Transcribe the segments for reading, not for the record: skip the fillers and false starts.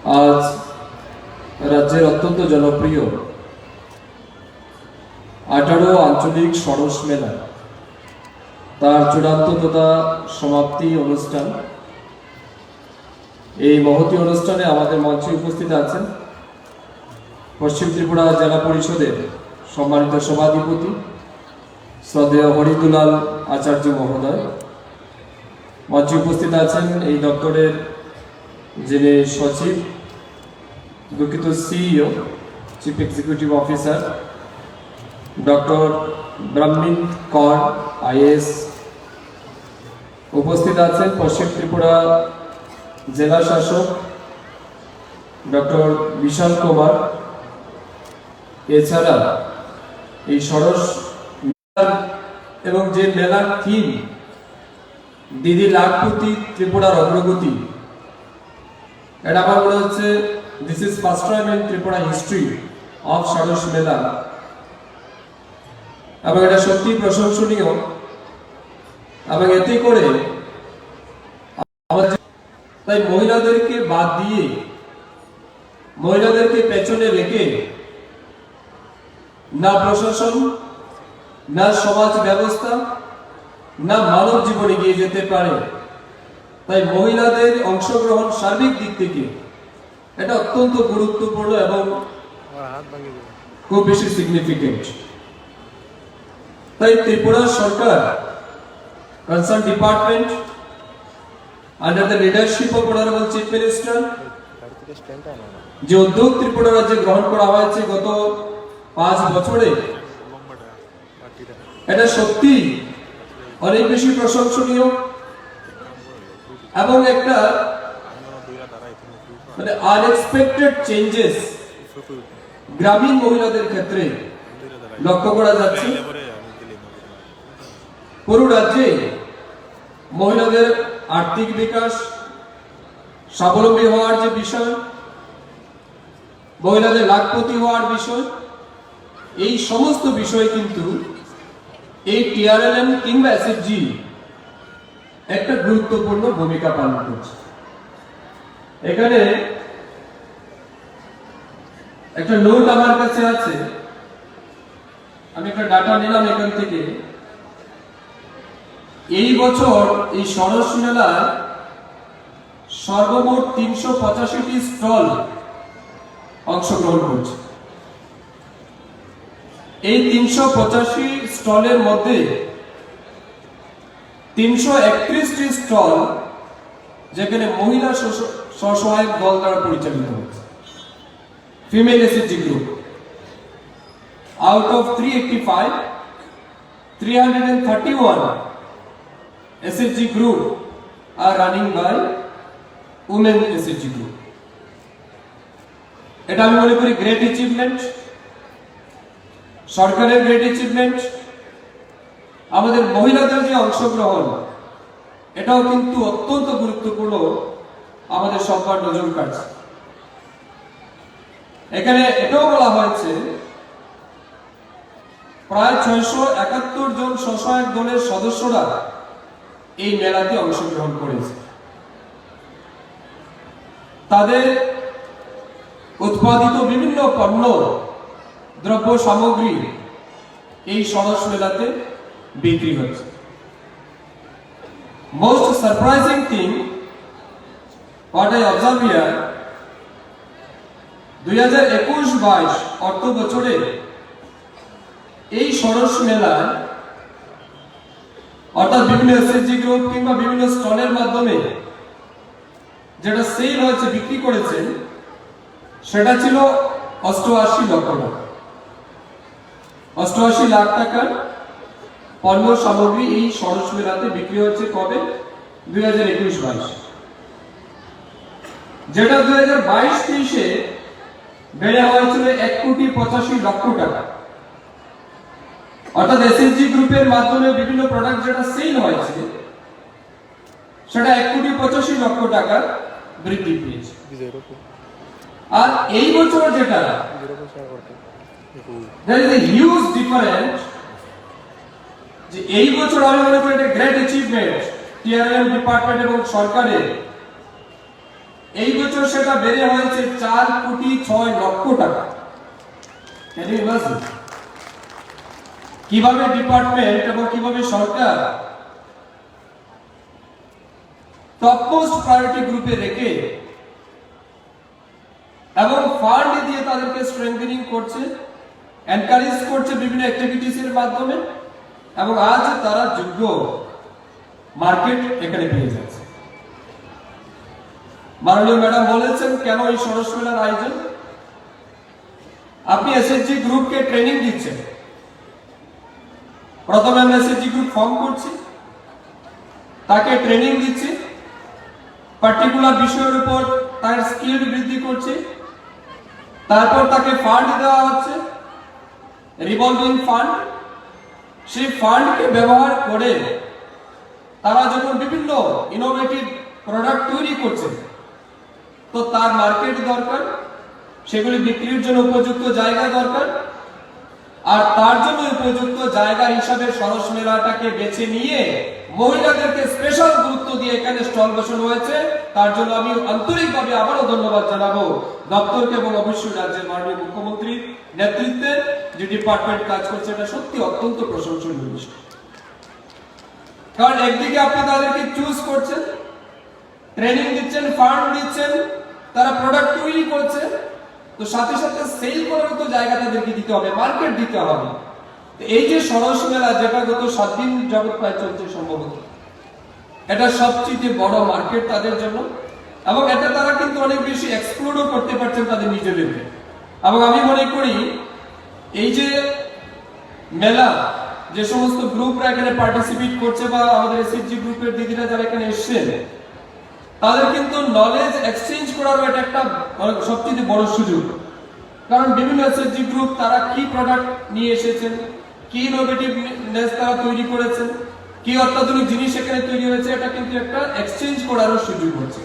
আজ রাজ্যের অত্যন্ত জনপ্রিয় 18 আঞ্চলিক সরস মেলা তার চূড়ান্ত তথা সমাপ্তি অনুষ্ঠান। এই মহতী অনুষ্ঠানে আমাদের মঞ্চে উপস্থিত আছেন পশ্চিম ত্রিপুরা জেলা পরিষদের সম্মানিত সভাধিপতি শ্রদ্ধেয় হরিদুলাল আচার্য মহোদয়। মঞ্চে উপস্থিত আছেন এই দপ্তরের যিনি সচিব, দুঃখিত CEO, chief executive officer doctor Brahmin কর আইএস। উপস্থিত আছেন পশ্চিম ত্রিপুরা জেলা শাসক ডক্টর বিশাল কুমার। এছাড়া এই সরস এবং যে মেলার থিম দিদি লাখপতি ত্রিপুরার অগ্রগতি, এটা আমার মনে হচ্ছে this is first time in Tripura history of Saras mela, এবং এটা সত্যি প্রশংসনীয়। এবং এতে করে তাই মহিলাদেরকে বাদ দিয়ে, মহিলাদেরকে পেছনে রেখে না প্রশাসন, না সমাজ ব্যবস্থা, না মানব জীবন এগিয়ে যেতে পারে। তাই মহিলাদের অংশগ্রহণ সার্বিক দিক থেকে এটা অত্যন্ত গুরুত্বপূর্ণ এবং খুব বেশি সিগনিফিকেন্ট। তাই ত্রিপুরা সরকার, concern department under the leadership of honourable chief minister, যে উদ্যোগ ত্রিপুরা রাজ্যে গ্রহণ করা হয়েছে গত 5 বছরে, এটা সত্যি অনেক বেশি প্রশংসনীয় এবং একটা মানে আনএক্সপেক্টেড চেঞ্জেস গ্রামীণ মহিলাদের ক্ষেত্রে লক্ষ্য করা যাচ্ছে। পুরো রাজ্যে মহিলাদের আর্থিক বিকাশ, স্বাবলম্বী হওয়ার যে বিষয়, মহিলাদের লাখপতি হওয়ার বিষয়, এই সমস্ত বিষয় কিন্তু এই টিআরএলএম কিংবা এসএফজি একটা গুরুত্বপূর্ণ ভূমিকা পালন করছে। এখানে একটা নোট আমার কাছে আছে, আমি একটা ডাটা নিলাম এখান থেকে। এই বছর এই সরস মেলায় সর্বমোট 385টি স্টল অংশগ্রহণ করছে। এই 385 স্টলের মধ্যে 331টি স্টল যেখানে মহিলা স্বসহায়ক দল দ্বারা পরিচালিত হচ্ছে, female SSG group. Out of 385, 331 SSG group are running by women SSG group. এটা আমি মনে করি গ্রেট অ্যাচিভমেন্ট, সরকারের গ্রেট অ্যাচিভমেন্ট। আমাদের মহিলাদের যে অংশগ্রহণ, এটাও কিন্তু অত্যন্ত গুরুত্বপূর্ণ, আমাদের সরকার নজর কাটছে। এখানে এটাও বলা হয়েছে প্রায় 671 জন স্বসহায়ক দলের সদস্যরা এই মেলাতে অংশগ্রহণ করেছে। তাদের উৎপাদিত বিভিন্ন পণ্য, দ্রব্য সামগ্রী এই সরস মেলাতে বিক্রি হচ্ছে। Most surprising thing what I observe here, 2021-22 অর্থ বছরে এই সরস মেলায়, অর্থাৎ বিভিন্ন এসএসজি গ্রুপ কিংবা বিভিন্ন স্টলের মাধ্যমে যেটা সেল হয়েছে, বিক্রি করেছে, সেটা ছিল 88 লক্ষ টাকা। 88 লাখ টাকার পণ্য সামগ্রী এই সরস মেলাতে বিক্রি হচ্ছে। কবে? 2021-22, যেটা 2022-23-এ বেড়ে হয়েছিল 1,85,00,000 টাকা। অর্থাৎ এসএসজি গ্রুপের মাধ্যমে বিভিন্ন প্রোডাক্ট যেটা সেল হয়েছে, সেটা 1,85,00,000 টাকা বৃদ্ধি পেয়েছে। আর এই বছর যেটা, there is a huge difference, যে এই বছর আমি মনে করি এটা গ্রেট অ্যাচিভমেন্ট টিআরএম ডিপার্টমেন্ট এবং সরকারের, এই বছর সেটা বেড়ে হয়েছে 4,06,00,000 টাকা। Can you imagine? কিভাবে ডিপার্টমেন্ট এবং কিভাবে সরকার টপমোস্ট প্রায়োরিটি গ্রুপে রেখে এবং ফান্ড দিয়ে তাদেরকে স্ট্রেংথেনিং করছে, এনকারেজ করছে বিভিন্ন অ্যাক্টিভিটিস এর মাধ্যমে, এবং আজ তারা যোগ্য মার্কেট এখানে পেয়ে যাচ্ছে। মাননীয় ম্যাডাম বলেছেন কেন এই সরস মেলার আয়োজন। আপনি এসএসজি গ্রুপকে ট্রেনিং দিচ্ছেন। প্রথমে আমরা এসএসজি গ্রুপ ফর্ম করছি, তাকে ট্রেনিং দিচ্ছি, পার্টিকুলার বিষয়ের উপর তার স্কিল বৃদ্ধি করছি, তারপর তাকে ফান্ড দেওয়া হচ্ছে, রিভলভিং ফান্ড। সেই ফান্ডকে ব্যবহার করে তারা যখন বিভিন্ন ইনোভেটিভ প্রোডাক্ট তৈরি করছে, তো তার মার্কেট দরকার, সেগুলি বিক্রির জন্য উপযুক্ত জায়গা দরকার, আর তার জন্য উপযুক্ত জায়গা হিসাবে সরস মেলাটাকে বেছে নিয়ে মহিলাদেরকে স্পেশাল গুরুত্ব দিয়ে এখানে স্টল বসানো হয়েছে। তার জন্য আমি আন্তরিকভাবে আবারও ধন্যবাদ জানাবো দপ্তরকে এবং অবশ্যই রাজ্যের মাননীয় মুখ্যমন্ত্রীর নেতৃত্বে যে ডিপার্টমেন্ট কাজ করছে, এটা সত্যি অত্যন্ত প্রশংসনীয় বিষয়। কারণ একদিকে আপনি তাদেরকে চুজ করছেন, ট্রেনিং দিচ্ছেন, ফান্ড দিচ্ছেন, তারা প্রোডাক্ট তৈরি করছে, তো সাথে সাথে সেল করার তো জায়গা তাদেরকে দিতে হবে, মার্কেট দিতে হবে। এই যে সরস মেলা, যেটা গত 7 দিন যাবত প্রায় চলছে সম্ভবত, এটা সবচেয়ে বড় মার্কেট তাদের জন্য, এবং এটা তারা কিন্তু অনেক বেশি এক্সপ্লোরও করতে পারছেন তাদের নিজেদেরকে। এবং আমি মনে করি এই যে মেলা, যে সমস্ত গ্রুপরা এখানে পার্টিসিপেট করছে বা আমাদের এসএসজি গ্রুপের দিদিরা যারা এখানে এসেছেন, তাদের কিন্তু নলেজ এক্সচেঞ্জ করারও এটা একটা সবচেয়ে বড় সুযোগ। কারণ বিভিন্ন এসএসজি গ্রুপ তারা কি প্রোডাক্ট নিয়ে এসেছেন, কি ইনোভেটিভনেস তারা তৈরি করেছেন, কি অত্যাধুনিক জিনিস এখানে তৈরি হয়েছে, এটা কিন্তু একটা এক্সচেঞ্জ করারও সুযোগ হচ্ছে,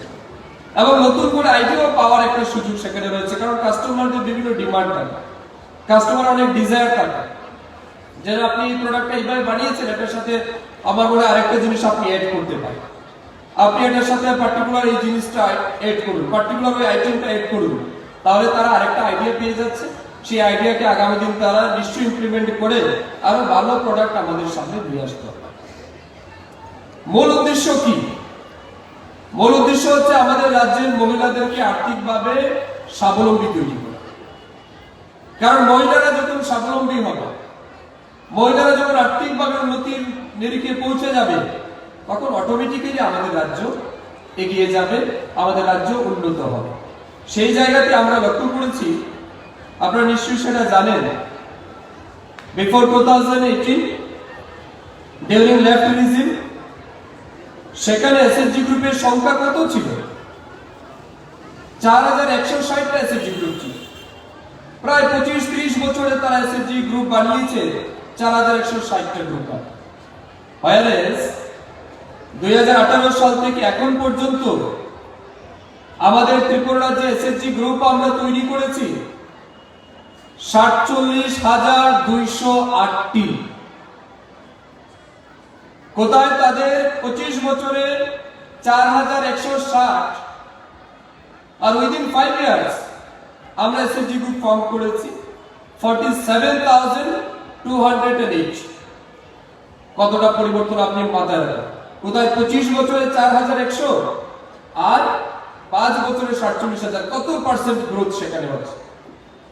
এবং নতুন করে আইডিয়া পাওয়ার একটা সুযোগ সেখানে রয়েছে। কারণ কাস্টমারদের বিভিন্ন ডিমান্ড থাকে, কাস্টমার অনেক ডিজায়ার থাকে, যে আপনি এই প্রোডাক্টটা এইভাবে বানিয়েছেন, এটার সাথে আমার মনে হয় আরেকটা জিনিস আপনি অ্যাড করতে পারেন, আপনি এটার সাথে পার্টিকুলার এই জিনিসটা অ্যাড করুন, পার্টিকুলার ওই আইটেমটা অ্যাড করুন, তাহলে তারা আরেকটা আইডিয়া পেয়ে যাচ্ছে। সেই আইডিয়াকে আগামী দিন তারা নিশ্চয়ই ইমপ্লিমেন্ট করে আরো ভালো প্রোডাক্ট আমাদের সামনে নিয়ে আসতে হবে। মূল উদ্দেশ্য কি? মূল উদ্দেশ্য হচ্ছে আমাদের রাজ্যের মহিলাদেরকে আর্থিকভাবে স্বাবলম্বী তৈরি করা। কারণ মহিলারা যখন স্বাবলম্বী হবে, মহিলারা যখন আর্থিকভাবে উন্নতির নিরিখে পৌঁছে যাবে, তখন অটোমেটিক্যালি আমাদের রাজ্য এগিয়ে যাবে, আমাদের রাজ্য উন্নত হবে। সেই জায়গাতে আমরা লক্ষ্য করেছি, আপনারা নিশ্চয়ই সেটা জানেন, বিফোর 2018 ডিউরিং লেফট রিজিম, সেখানে এসএসজি গ্রুপের সংখ্যা কত ছিল? 4160টা এসএসজি গ্রুপ ছিল। প্রায় 25-30 বছরে তারা এসএসজি গ্রুপ বানিয়েছে 4160টা গ্রুপ। হোয়ারেস 2018 সাল থেকে এখন পর্যন্ত আমাদের ত্রিপুরা রাজ্যে এসএসজি গ্রুপ আমরা তৈরি করেছি 47,208টি। কোথায় তাদের 25 বছরে 4160, আর উইদিন 5 ইয়ার্স আমরা এসএসজি গ্রুপ ফর্ম করেছি 47,208। কতটা পরিবর্তন আপনি মাথায় রাখেন। কোথায় 25 বছরে 4100 আর 5 বছরে 47,000, কত পার্সেন্ট গ্রোথ সেখানে হচ্ছে।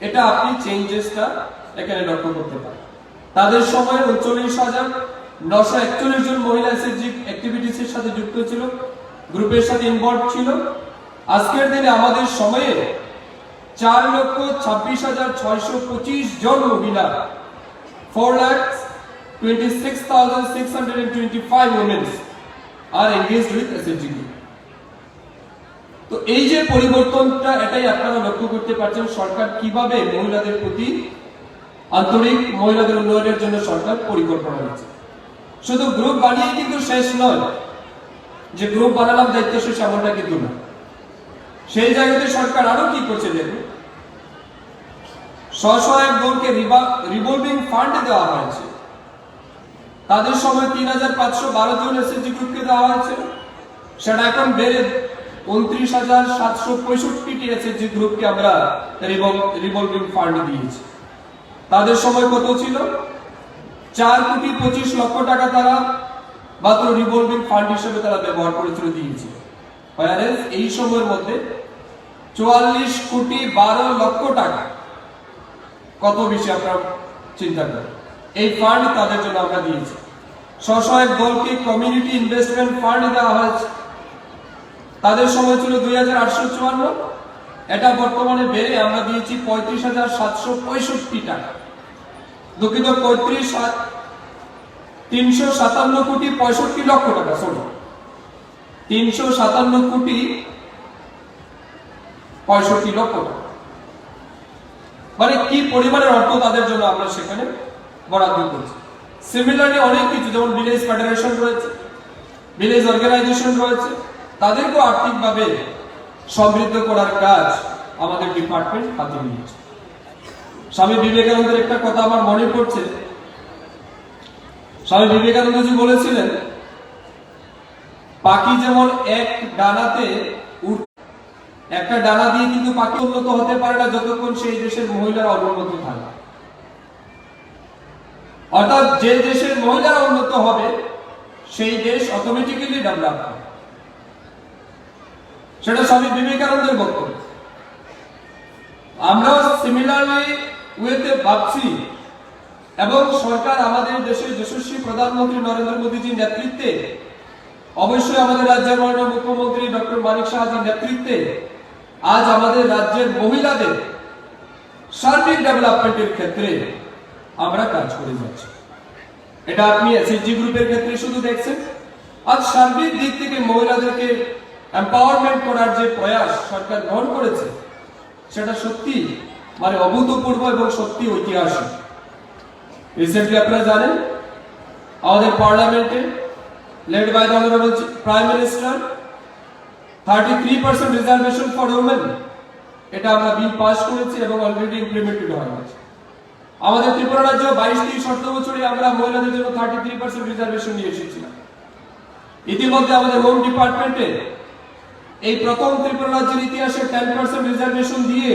এটা আপনি চেঞ্জেসটা এখানে লক্ষ্য করতে পারেন। তাদের সময় 39,941 জন মহিলা এসএসজি অ্যাক্টিভিটিস এর সাথে যুক্ত ছিল, গ্রুপের সাথে ইনভলভ ছিল। আজকের দিনে আমাদের সময়ে 4,26,625 জন মহিলা, 4,26,625 women are engaged with SHG group. তো এই যে পরিবর্তনটা, এটাই আপনারা লক্ষ্য করতে পারছেন সরকার কিভাবে মহিলাদের প্রতি আন্তরিক, মহিলাদের উন্নয়নের জন্য সরকার পরিকল্পনা নিচ্ছে। শুধু গ্রুপ বানিয়ে কিন্তু শেষ নয়, যে গ্রুপ বানালাম দায়িত্ব শেষ, এমনটা কিন্তু না। সেই জায়গাতে সরকার আরো কি করছে দেখুন, স্বসহায়ক দলকে রিভলভিং ফান্ড দেওয়া হয়েছে। তাদের সময় 3,512 জন এসএসজি গ্রুপকে দেওয়া হয়েছে, সেটা এখন বেড়ে 29,765টি এসএইচজি গ্রুপকে আমরা রিভলভিং ফান্ড দিয়েছি। তাদের সময় কত ছিল? 4,25,00,000 টাকা তারা মাত্র রিভলভিং ফান্ড হিসেবে তারা ব্যবহার করেছিল, দিয়েছিল। এই সময়ের মধ্যে 44,12,00,000 টাকা, কত বেশি আপনারা চিন্তা করেন, এই ফান্ড তাদের জন্য আমরা দিয়েছি। স্বসহায়ক দলকে কমিউনিটি ইনভেস্টমেন্ট ফান্ড দেওয়া হয়েছে। তাদের সময় ছিল 2,854, এটা বর্তমানে বেড়ে আমরা দিয়েছি 35,765 টাকা। দুঃখিত, 357,65,00,000 টাকা, সরি 357,65,00,000 টাকা। মানে কি পরিমাণের অর্থ তাদের জন্য আমরা সেখানে বরাদ্দ করছি। সিমিলারলি অনেক কিছু, যেমন ভিলেজ ফেডারেশন রয়েছে, ভিলেজ অর্গানাইজেশন রয়েছে, তাদেরকেও আর্থিকভাবে সমৃদ্ধ করার কাজ আমাদের ডিপার্টমেন্ট হাতে নিয়েছে। স্বামী বিবেকানন্দের একটা কথা আমার মনে পড়ছে। স্বামী বিবেকানন্দজি বলেছিলেন, পাখি যেমন একটা ডানা দিয়ে কিন্তু পাখি উন্নত হতে পারে না যতক্ষণ সেই দেশের মহিলারা অনুন্নত থাকে। অর্থাৎ যে দেশের মহিলারা উন্নত হবে সেই দেশ অটোমেটিক্যালি ডেভেলপ হবে। সেটা স্বামী বিবেকানন্দের বক্তব্য। আমরাও সিমিলারলি ওয়েতে ভাবছি, এবং সরকার আমাদের দেশের যশস্বী প্রধানমন্ত্রী নরেন্দ্র মোদীজির নেতৃত্বে, অবশ্যই আমাদের রাজ্যের মাননীয় মুখ্যমন্ত্রী ডক্টর মানিক সাহাজির নেতৃত্বে আজ আমাদের রাজ্যের মহিলাদের সার্বিক ডেভেলপমেন্টের ক্ষেত্রে আমরা কাজ করে যাচ্ছি। এটা আপনি এসএইচজি গ্রুপের ক্ষেত্রে শুধু দেখছেন। আজ সার্বিক দিক থেকে মহিলাদেরকে এম্পাওয়ারমেন্ট করার যে প্রয়াস সরকার গ্রহণ করেছে, সেটা সত্যি মানে অভূতপূর্ব এবং সত্যি ঐতিহাসিক। রিসেন্টলি আপনারা জানেন আমাদের পার্লামেন্টে led by the honorable prime minister 33% reservation for women, এটা আমরা বিল পাস করেছি এবং অলরেডি ইমপ্লিমেন্টেড হয়ে গেছে। আমাদের ত্রিপুরা রাজ্য 22-30 বছরে আমরা মহিলাদের জন্য 33% রিজার্ভেশন নিয়ে এসেছিলাম। ইতিমধ্যে আমাদের হোম ডিপার্টমেন্টে এই প্রথম ত্রিপুরা রাজ্যের ইতিহাসে 10% রিজার্ভেশন দিয়ে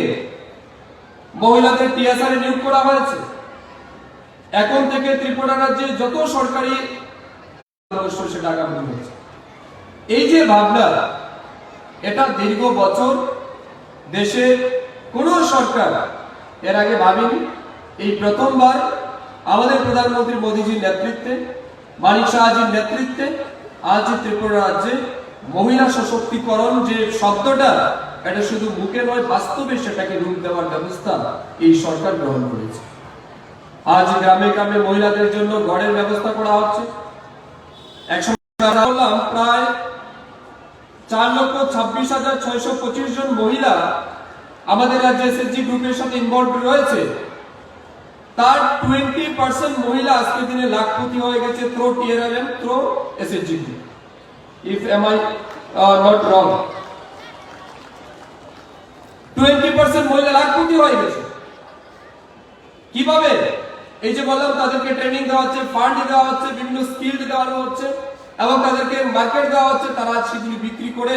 মহিলাদের টিএসআর নিয়োগ করা হয়েছে। এখন থেকে ত্রিপুরা রাজ্যে যত সরকারি সেটা আগামী হচ্ছে। এই যে ভাবনা, এটা দীর্ঘ বছর দেশের কোন সরকার এর আগে ভাবেনি। এই প্রথমবার আমাদের প্রধানমন্ত্রী মোদীজির নেতৃত্বে, মানিক সাহাজির নেতৃত্বে আজ ত্রিপুরা রাজ্যে মহিলা সশক্তিকরণ যে শব্দটা, এটা শুধু মুখে নয়, বাস্তবে সেটাকে রূপ দেওয়ার ব্যবস্থা এই সরকার গ্রহণ করেছে। আজ গ্রামে গ্রামে মহিলাদের জন্য ঘরের ব্যবস্থা করা হচ্ছে। প্রায় 4,26,625 জন মহিলা আমাদের রাজ্যে এসএইচজি গ্রুপের সাথে ইনভলভ রয়েছে। তার 20% মহিলা আজকের দিনে লাখপতি হয়ে গেছে through TRLM, through SHG group. If am I not wrong, 20% মহিলা লাখপতি হয়ে গেছে। কিভাবে? এই যে বললাম, তাদেরকে ট্রেনিং দেওয়া হচ্ছে, ফান্ড দেওয়া হচ্ছে, বিভিন্ন স্কিল দেওয়ানো হচ্ছে এবং তাদেরকে মার্কেট দেওয়া হচ্ছে। তারা সেগুলি বিক্রি করে,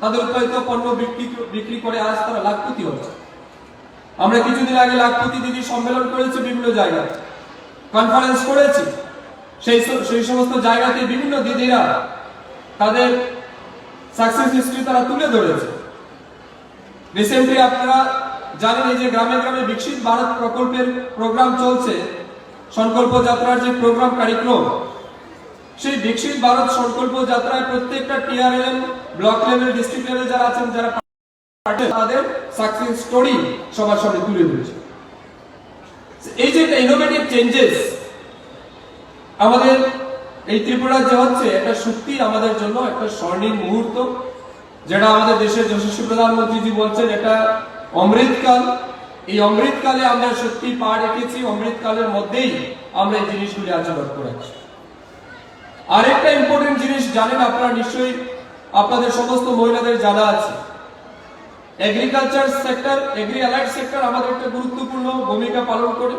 তাদের উৎপাদিত পণ্য বিক্রি করে আজ তারা লাখপতি হচ্ছে। আমরা কিছুদিন আগে লাখপতি দিদি সম্মেলন করেছি, বিভিন্ন জায়গায় কনফারেন্স করেছি। সেই সমস্ত জায়গাতে বিভিন্ন দিদিরা তাদের সাকসেস হিস্ট্রি তারা তুলে ধরেছে। রিসেন্টলি আপনারা জানেন, এই যে গ্রামে গ্রামে বিকশিত ভারত প্রকল্পের প্রোগ্রাম চলছে, সংকল্প যাত্রার যে প্রোগ্রাম কারিক্রম, সেই বিকশিত ভারত সংকল্প যাত্রায় প্রত্যেকটা TRLM, block level, district level যারা আছেন, যারা তাদের সাকসেস স্টোরি সবার সামনে তুলে ধরেছে। এই যে একটা ইনোভেটিভ চেঞ্জেস আমাদের এই ত্রিপুরা যে হচ্ছে, এটা সত্যি আমাদের জন্য একটা স্বর্ণিম মুহূর্ত, যেটা আমাদের দেশের যশস্বী প্রধানমন্ত্রীজি বলছেন এটা অমৃতকাল। এই অমৃতকালে আমরা সত্যি পা রেখেছি, অমৃতকালের মধ্যেই আমরা এই জিনিসগুলি আচরণ করেছি। আরেকটা ইম্পর্টেন্ট জিনিস জানেন আপনারা নিশ্চয়ই, আপনাদের সমস্ত মহিলাদের জানা আছে, agriculture sector, agri allied sector আমাদের একটা গুরুত্বপূর্ণ ভূমিকা পালন করে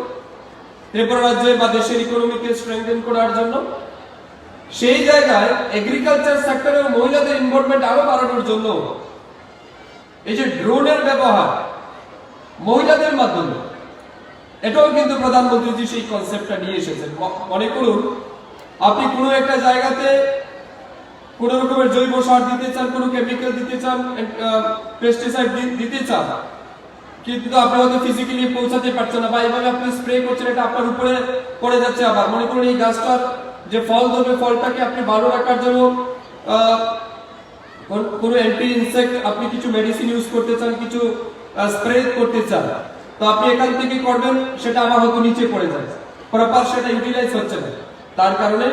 ত্রিপুরা রাজ্যে বা দেশের ইকোনমিকে স্ট্রেংথেন করার জন্য। সেই জায়গায় এগ্রিকালচার সেক্টরে মহিলাদের ইনভলভমেন্ট আরো বাড়ানোর জন্য এই যে ড্রোনের ব্যবহার মহিলাদের মাধ্যমে, এটাও কিন্তু প্রধানমন্ত্রী সেই কনসেপ্টটা নিয়ে এসেছেন। মনে করুন আপনি কোনো একটা জায়গাতে কোন রকমের জৈব সার দিতে চান, কোনো কেমিক্যাল দিতে চান, পেস্টিসাইড দিতে চান, কিন্তু আপনি হয়তো ফিজিক্যালি পৌঁছাতে পারছেন না, বা এইভাবে আপনি স্প্রে করছেন, এটা আপনার উপরে পড়ে যাচ্ছে। আবার মনে করুন এই গাছটার যে ফল ধরবে, ফলটাকে আপনি ভালো রাখার জন্য কোনো অ্যান্টি ইনসেক্ট আপনি কিছু মেডিসিন ইউজ করতে চান, কিছু স্প্রে করতে চান, তো আপনি এখান থেকে করবেন, সেটা আবার হয়তো নিচে পড়ে যায়, প্রপার সেটা ইউটিলাইজ হচ্ছে না। তার কারণে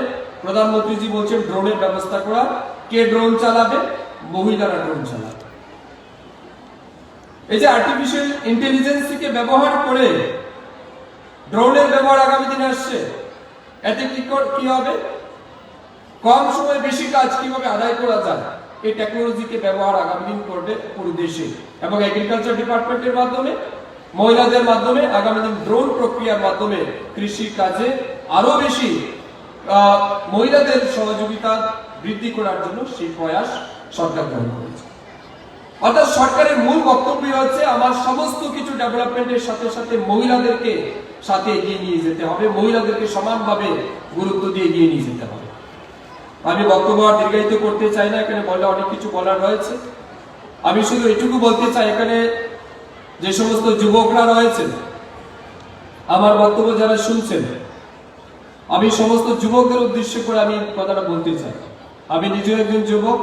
প্রধানমন্ত্রীজি বলছেন ড্রোনের ব্যবস্থা করা। কে ড্রোন চালাবে? মহিলারা ড্রোন চালাবে। এই যে আর্টিফিশিয়াল ইন্টেলিজেন্সকে ব্যবহার করে ড্রোনের ব্যবহার আগামী দিনে আসছে, এতে কি হবে? কম সময়ে বেশি কাজ কিভাবে আদায় করা যায়, এই টেকনোলজিকে ব্যবহার আগামী দিন করবে পুরো দেশে, এবং এগ্রিকালচার ডিপার্টমেন্টের মাধ্যমে, মহিলাদের মাধ্যমে আগামী দিন ড্রোন প্রক্রিয়ার মাধ্যমে কৃষি কাজে আরো বেশি মহিলাদের সহযোগিতা বৃদ্ধি করার জন্য সেই প্রয়াস সরকার গ্রহণ করেছে। অর্থাৎ সরকারের মূল বক্তব্য হচ্ছে আমার সমস্ত কিছু ডেভেলপমেন্টের সাথে সাথে মহিলাদেরকে সাথে এগিয়ে নিয়ে যেতে হবে, মহিলাদেরকে সমানভাবে গুরুত্ব দিয়ে এগিয়ে নিয়ে যেতে হবে। আমি বক্তব্য আর দীর্ঘায়িত করতে চাই না, এখানে বললে অনেক কিছু বলার রয়েছে। আমি শুধু এটুকু বলতে চাই, এখানে যে সমস্ত যুবকরা রয়েছেন, আমার বক্তব্য যারা শুনছেন, আমি সমস্ত যুবকদের উদ্দেশ্য করে আমি কথাটা বলতে চাই। আমি নিজেও একজন যুবক।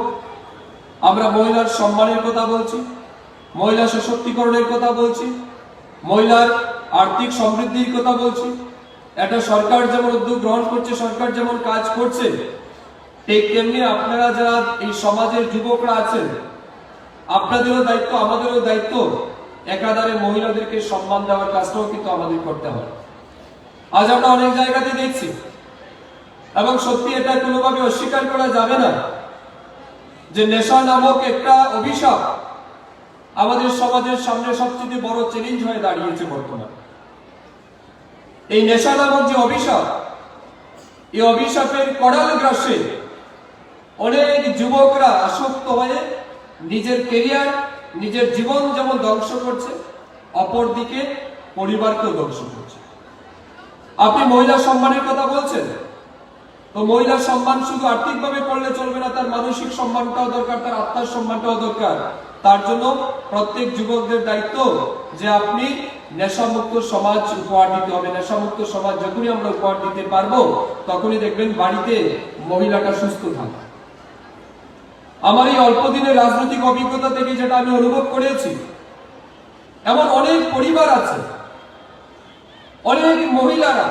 আমরা মহিলার সম্মানের কথা বলছি, মহিলা সশক্তিকরণের কথা বলছি, মহিলার আর্থিক সমৃদ্ধির কথা বলছি। এটা সরকার যেমন উদ্যোগ গ্রহণ করছে, সরকার যেমন কাজ করছে, ঠিক তেমনি আপনারা যারা এই সমাজের যুবকরা আছেন, আপনাদেরও দায়িত্ব, আমাদেরও দায়িত্ব, একাধারে মহিলাদেরকে সম্মান দেওয়ার কাজটাও কিন্তু আমাদের করতে হবে। আজ আমরা অনেক জায়গাতে দেখছি, এবং সত্যি এটা কোনোভাবে অস্বীকার করা যাবে না, যে নেশা নামক একটা অভিশাপ আমাদের সমাজের সামনে সবচেয়ে বড় চ্যালেঞ্জ হয়ে দাঁড়িয়েছে বর্তমানে। এই নেশা নামক যে অভিশাপ, এই অভিশাপের কড়াল গ্রাসে অনেক যুবকরা আসক্ত হয়ে নিজের কেরিয়ার, নিজের জীবন যেমন ধ্বংস করছে, অপরদিকে পরিবারকেও ধ্বংস করছে। আপনি মহিলা সম্মানের কথা বলছেন, তো মহিলা সম্মান শুধু আর্থিকভাবে করলে চলবে না, তার মানসিক সম্মানটাও দরকার, তার আত্মার সম্মানটাও দরকার। তার জন্য প্রত্যেক যুবকদের দায়িত্ব যে আপনি নেশামুক্ত সমাজ উপহার দিতে হবে। নেশামুক্ত সমাজ যখনই আমরা উপহার দিতে পারবো, তখনই দেখবেন বাড়িতে মহিলাটা সুস্থ থাকবে। আমার এই অল্প দিনের রাজনৈতিক অভিজ্ঞতা থেকে যেটা আমি অনুভব করেছি, এমন অনেক পরিবার আছে, অনেক মহিলারা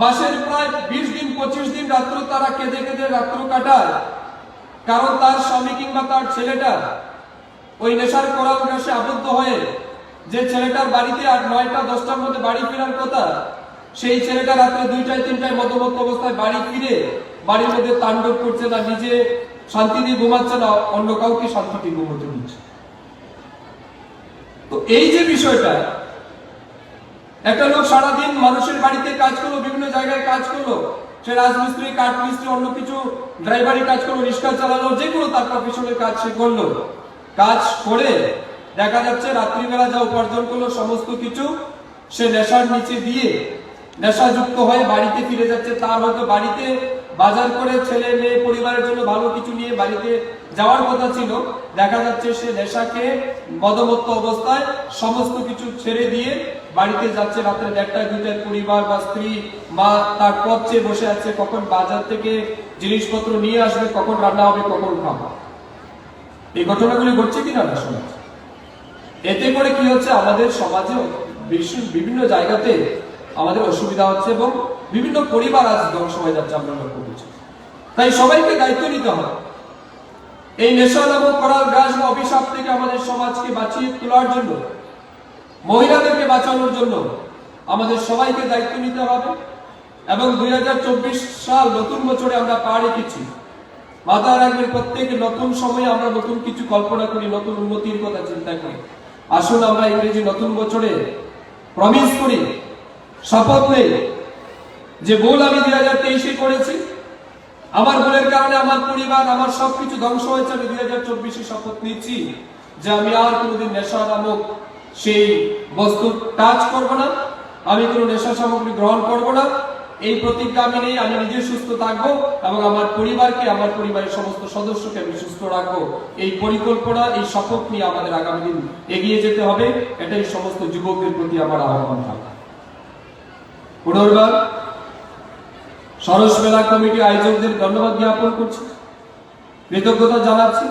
মাসের প্রায় 20 দিন 25 দিন রাত্র তারা কেঁদে কেঁদে রাত্র কাটায়, কারণ তার স্বামী কিংবা তার ছেলেটা ওই নেশার করাল গ্রাসে আবদ্ধ হয়ে, যে ছেলেটার বাড়িতে 8, 9টা 10টার মধ্যে বাড়ি ফেরার কথা, সেই ছেলেটা রাত্রে 2টায় 3টায় মধ্যমত অবস্থায় বাড়ি ফিরে বাড়ির মধ্যে তাণ্ডব করছে না, নিজে শান্তি দিয়ে ঘুমাচ্ছে না, অন্য কাউকে শান্তিতে ঘুমোতে দিচ্ছে। তো এই যে বিষয়টা, একটা লোক সারাদিন মানুষের বাড়িতে কাজ করলো, বিভিন্ন জায়গায় কাজ করলো, সে রাজমিস্ত্রি, কাঠমিস্ত্রি, অন্য কিছু ড্রাইভারি কাজ করলো, রিক্সা চালালো, যে কোনো তার প্রফেশনের কাজ সে করলো। কাজ করে দেখা যাচ্ছে রাত্রিবেলা যা উপার্জন করলো সমস্ত কিছু সে নেশার নিচে দিয়ে নেশাযুক্ত হয়ে বাড়িতে ফিরে যাচ্ছে। তার হয়তো বাড়িতে বাজার করে ছেলে মেয়ে পরিবারের জন্য ভালো কিছু নিয়ে বাড়িতে যাওয়ার কথা ছিল, দেখা যাচ্ছে সে নেশাকে মদমত্ত অবস্থায় সমস্ত কিছু ছেড়ে দিয়ে বাড়িতে যাচ্ছে রাত্রে 1টা 2টায়। পরিবার বা স্ত্রী মা তার পথ চেয়ে বসে আছে, কখন বাজার থেকে জিনিসপত্র নিয়ে আসবে, কখন রান্না হবে, কখন খাবো। এই ঘটনাগুলি ঘটছে কিনা না সমাজ? এতে করে কি হচ্ছে, আমাদের সমাজে বিভিন্ন জায়গাতে আমাদের অসুবিধা হচ্ছে, এবং বিভিন্ন পরিবার আজ ধ্বংস হয়ে যাচ্ছে, আমরা লক্ষ্য করছি। তাই সবাইকে দায়িত্ব নিতে হবে এই নেশা নামক করাল গ্রাস বা অভিশাপ থেকে আমাদের সমাজকে বাঁচিয়ে তোলার জন্য, মহিলাদেরকে বাঁচানোর জন্য আমাদের সবাইকে দায়িত্ব নিতে হবে। এবং 2024 সাল নতুন বছরে আমরা পা রেখেছি। মাথায় রাখবেন, প্রত্যেক নতুন সময়ে আমরা নতুন কিছু কল্পনা করি, নতুন উন্নতির কথা চিন্তা করি। আসুন আমরা ইংরেজি নতুন বছরে প্রমিস করি, শপথ নেই, যে ভুল আমি 2023-এ করেছি আমার ভুলের কারণে আমার পরিবার, আমার সবকিছু ধ্বংস হয়েছে। আমি 2024 শপথ নিচ্ছি যে আমি আর কোনোদিন নেশা নামক সেই বস্তু টাচ করব না, আমি কোনো নেশা সামগ্রী গ্রহণ করব না। এই প্রতিজ্ঞা আমি নেই। আমি নিজে সুস্থ থাকবো এবং আমার পরিবারকে, আমার পরিবারের সমস্ত সদস্যকে আমি সুস্থ রাখবো। এই পরিকল্পনা, এই শপথ নিয়ে আমাদের আগামী দিন এগিয়ে যেতে হবে। এটাই সমস্ত যুবকদের প্রতি আমার আহ্বান থাকবে। পুনর্বার সরস মেলা কমিটি আয়োজকদের ধন্যবাদ জ্ঞাপন করছি, কৃতজ্ঞতা জানাচ্ছি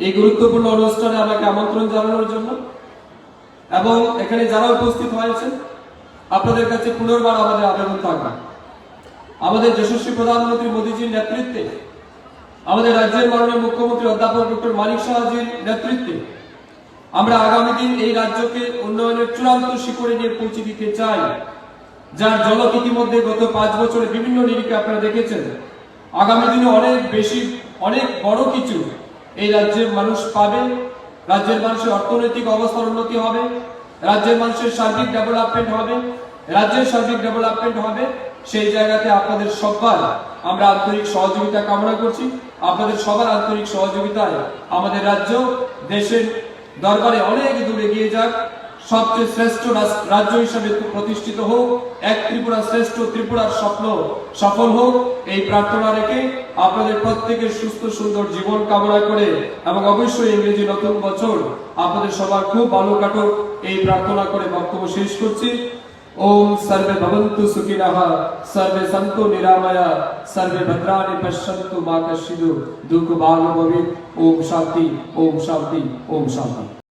এই গুরুত্বপূর্ণ অনুষ্ঠানে আমাকে আমন্ত্রণ জানানোর জন্য। এবং এখানে যারা উপস্থিত হয়েছেন আপনাদের কাছে পুনর্বার আমাদের আবেদন থাকবে, আমাদের যশস্বী প্রধানমন্ত্রী মোদীজির নেতৃত্বে, আমাদের রাজ্যের মাননীয় মুখ্যমন্ত্রী অধ্যাপক ডক্টর মানিক সাহাজির নেতৃত্বে আমরা আগামী দিন এই রাজ্যকে উন্নয়নের চূড়ান্ত শিখরে নিয়ে পৌঁছে দিতে চাই। যার ঝলক ইতিমধ্যে গত 5 বছরে বিভিন্ন নিরিখে আপনারা দেখেছেন। আগামী দিনে অনেক বেশি, অনেক বড় কিছু এই রাজ্যের মানুষ পাবে। রাজ্যের মানুষের অর্থনৈতিক অবস্থার উন্নতি হবে, রাজ্যের মানুষের সার্বিক ডেভেলপমেন্ট হবে, রাজ্যের সার্বিক ডেভেলপমেন্ট হবে। সেই জায়গাতে আপনাদের সবার আমরা আন্তরিক সহযোগিতা কামনা করছি। আপনাদের সবার আন্তরিক সহযোগিতায় আমাদের রাজ্য দেশের দরবারে অনেক দূরে এগিয়ে যাক, সবচেয়ে শ্রেষ্ঠ রাজ্য হিসেবে প্রতিষ্ঠিত হোক, এক ত্রিপুরা শ্রেষ্ঠ ত্রিপুরার স্বপ্ন সফল হোক, এই প্রার্থনা রেখে আপনাদের প্রত্যেকের সুস্থ সুন্দর জীবন কামনা করে এবং অবশ্যই ইংরেজি নতুন বছর আপনাদের সবার খুব ভালো কাটুক এই প্রার্থনা করে বক্তব্য শেষ করছি। ओम सर्वे भवन्तु सुखिनः, सर्वे सन्तु निरामया, सर्वे भद्राणि पश्यन्तु मा कश्चित् दुःखभाग् भवेत्। ओम शांति, ओम शांति, ओम शांति।